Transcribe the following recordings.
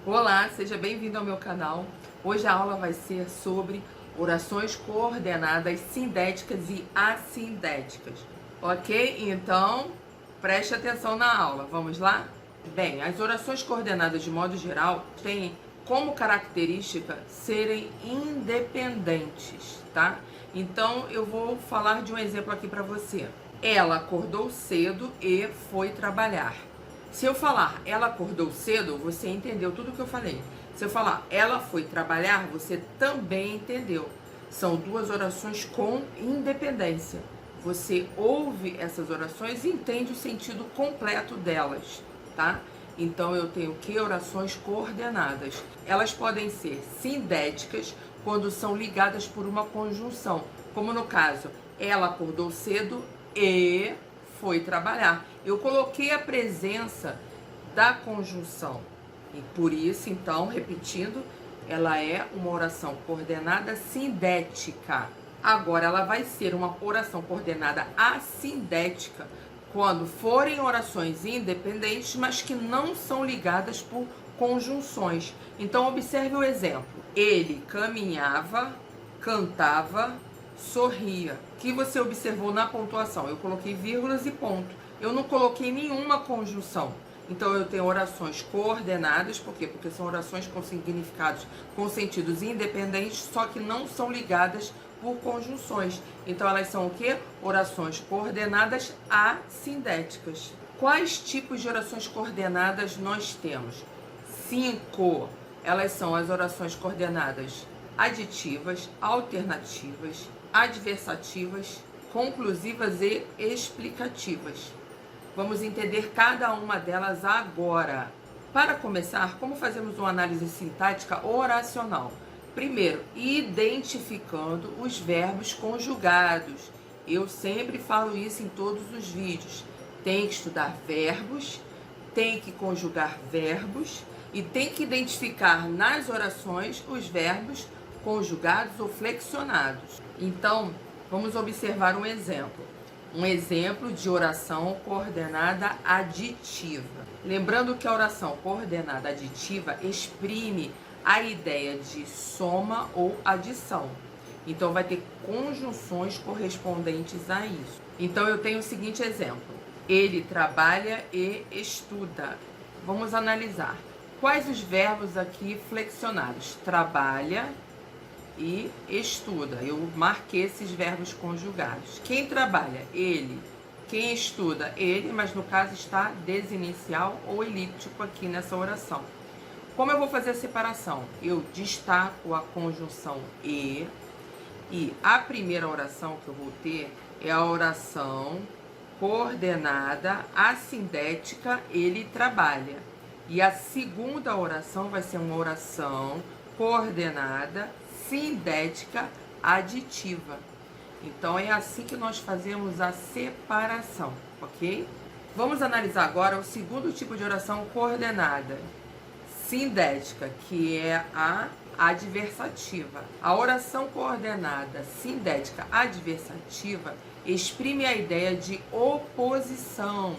Olá, seja bem-vindo ao meu canal. Hoje a aula vai ser sobre orações coordenadas sindéticas e assindéticas, ok? Então, preste atenção na aula, vamos lá? Bem, as orações coordenadas de modo geral têm como característica serem independentes, tá? Então, eu vou falar de um exemplo aqui para você. Ela acordou cedo e foi trabalhar. Se eu falar ela acordou cedo, você entendeu tudo que eu falei. Se eu falar ela foi trabalhar, você também entendeu. São duas orações com independência. Você ouve essas orações e entende o sentido completo delas, tá? Então eu tenho que orações coordenadas. Elas podem ser sindéticas quando são ligadas por uma conjunção, como no caso, ela acordou cedo e foi trabalhar. Eu coloquei a presença da conjunção. E por isso, então, repetindo, ela é uma oração coordenada sindética. Agora, ela vai ser uma oração coordenada assindética quando forem orações independentes, mas que não são ligadas por conjunções. Então, observe o exemplo. Ele caminhava, cantava, sorria. O que você observou na pontuação? Eu coloquei vírgulas e ponto. Eu não coloquei nenhuma conjunção. Então eu tenho orações coordenadas, por quê? Porque são orações com significados, com sentidos independentes, só que não são ligadas por conjunções. Então elas são o quê? Orações coordenadas assindéticas. Quais tipos de orações coordenadas nós temos? 5. Elas são as orações coordenadas aditivas, alternativas, adversativas, conclusivas e explicativas. Vamos entender cada uma delas agora. Para começar, como fazemos uma análise sintática oracional? Primeiro, identificando os verbos conjugados. Eu sempre falo isso em todos os vídeos. Tem que estudar verbos, tem que conjugar verbos e tem que identificar nas orações os verbos conjugados ou flexionados. Então, vamos observar um exemplo. Um exemplo de oração coordenada aditiva. Lembrando que a oração coordenada aditiva exprime a ideia de soma ou adição. Então, vai ter conjunções correspondentes a isso. Então, eu tenho o seguinte exemplo. Ele trabalha e estuda. Vamos analisar. Quais os verbos aqui flexionados? Trabalha e estuda. Eu marquei esses verbos conjugados. Quem trabalha? Ele. Quem estuda? Ele, mas no caso está desinicial ou elíptico aqui nessa oração. Como eu vou fazer a separação? Eu destaco a conjunção e a primeira oração que eu vou ter é a oração coordenada assindética, ele trabalha. E a segunda oração vai ser uma oração coordenada sindética aditiva. Então é assim que nós fazemos a separação, ok? Vamos analisar agora o segundo tipo de oração coordenada sindética, que é a adversativa. A oração coordenada sindética adversativa exprime a ideia de oposição,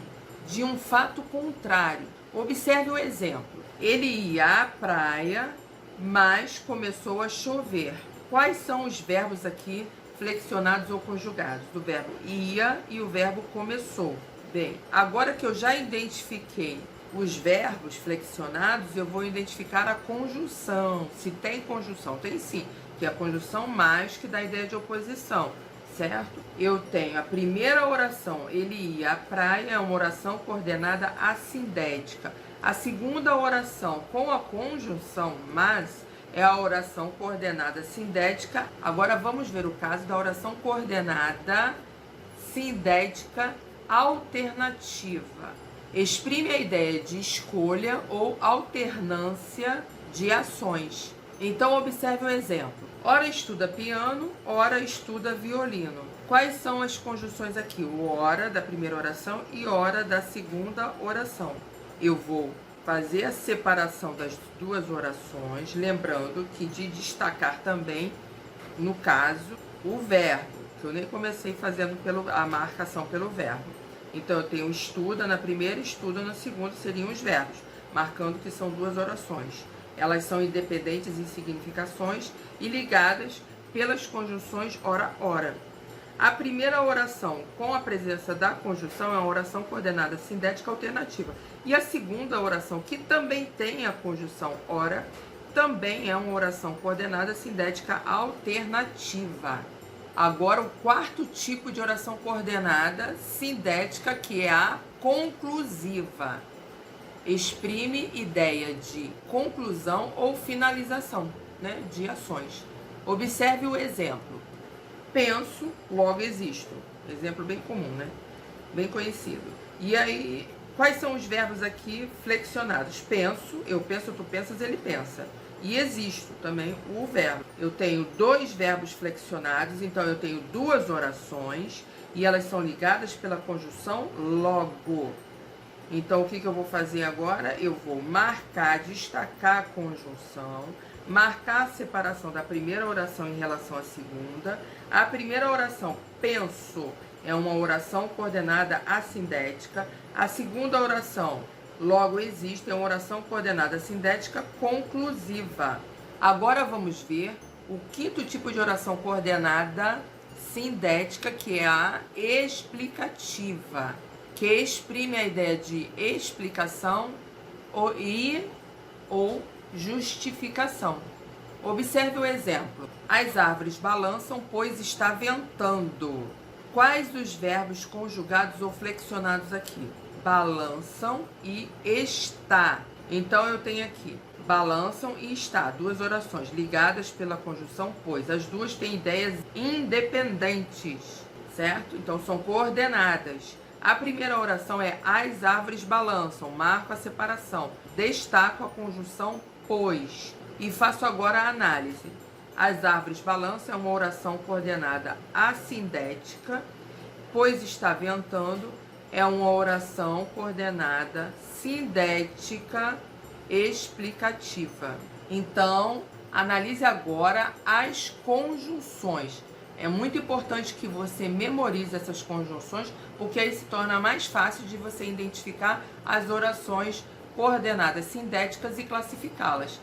de um fato contrário. Observe o exemplo. Ele ia à praia, mas começou a chover. Quais são os verbos aqui flexionados ou conjugados? Do verbo ia e o verbo começou. Bem, agora que eu já identifiquei os verbos flexionados, eu vou identificar a conjunção. Se tem conjunção, tem sim, que é a conjunção mais que dá a ideia de oposição, certo? Eu tenho a primeira oração, ele ia à praia, é uma oração coordenada assindética. A segunda oração com a conjunção mas é a oração coordenada sindética. Agora vamos ver o caso da oração coordenada sindética alternativa. Exprime a ideia de escolha ou alternância de ações. Então observe um exemplo. Ora estuda piano, ora estuda violino. Quais são as conjunções aqui? O ora da primeira oração e ora da segunda oração. Eu vou fazer a separação das duas orações, lembrando que de destacar também, no caso, o verbo, que eu nem comecei fazendo a marcação pelo verbo. Então eu tenho estuda na primeira, estuda na segunda, seriam os verbos. marcando que são duas orações. Elas são independentes em significações e ligadas pelas conjunções ora-ora. A primeira oração com a presença da conjunção é uma oração coordenada sindética alternativa. E a segunda oração, que também tem a conjunção ora, também é uma oração coordenada sindética alternativa. Agora, o quarto tipo de oração coordenada sindética, que é a conclusiva. Exprime ideia de conclusão ou finalização, né, de ações. Observe o exemplo. Penso, logo existo. Exemplo bem comum, né? Bem conhecido. E aí, quais são os verbos aqui flexionados? Penso, eu penso, tu pensas, ele pensa. E existo também o verbo. Eu tenho dois verbos flexionados, então eu tenho duas orações e elas são ligadas pela conjunção logo. Então, o que eu vou fazer agora? Eu vou marcar, destacar a conjunção, marcar a separação da primeira oração em relação à segunda. A primeira oração, penso, é uma oração coordenada assindética. A segunda oração, logo existe, é uma oração coordenada sindética conclusiva. Agora vamos ver o quinto tipo de oração coordenada sindética, que é a explicativa, que exprime a ideia de explicação ou justificação. Observe o exemplo. As árvores balançam, pois está ventando. Quais os verbos conjugados ou flexionados aqui? Balançam e está. Então, eu tenho aqui balançam e está, duas orações ligadas pela conjunção pois. As duas têm ideias independentes, certo? Então, são coordenadas. A primeira oração é as árvores balançam, marco a separação, destaco a conjunção pois. E faço agora a análise. As árvores balançam é uma oração coordenada assindética, pois está ventando é uma oração coordenada sindética explicativa. Então, analise agora as conjunções. É muito importante que você memorize essas conjunções, porque aí se torna mais fácil de você identificar as orações coordenadas sindéticas e classificá-las.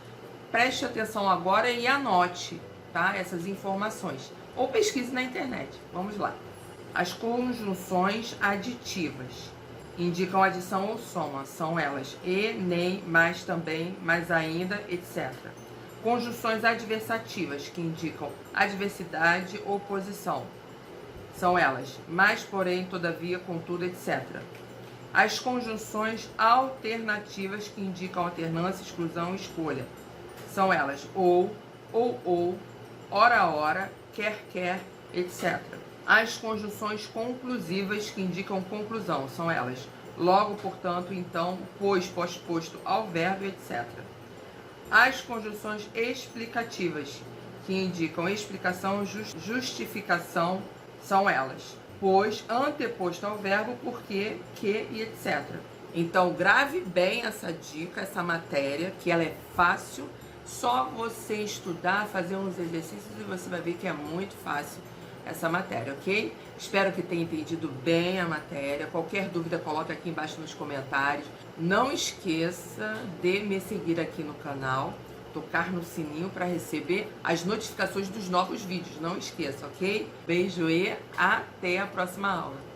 Preste atenção agora e anote, tá, essas informações. Ou pesquise na internet. Vamos lá. As conjunções aditivas indicam adição ou soma. São elas e, nem, mais também, mais ainda, etc. Conjunções adversativas, que indicam adversidade ou oposição. São elas mas, porém, todavia, contudo, etc. As conjunções alternativas, que indicam alternância, exclusão e escolha. São elas ou, ora, ora, quer, etc. As conjunções conclusivas, que indicam conclusão. São elas logo, portanto, então, pois, posposto ao verbo, etc. As conjunções explicativas, que indicam explicação, justificação, são elas pois, anteposto ao verbo, porque, que e etc. Então, grave bem essa dica, essa matéria, que ela é fácil. Só você estudar, fazer uns exercícios e você vai ver que é muito fácil essa matéria, ok? Espero que tenha entendido bem a matéria. Qualquer dúvida, coloque aqui embaixo nos comentários. Não esqueça de me seguir aqui no canal, tocar no sininho para receber as notificações dos novos vídeos. Não esqueça, ok? Beijo e até a próxima aula.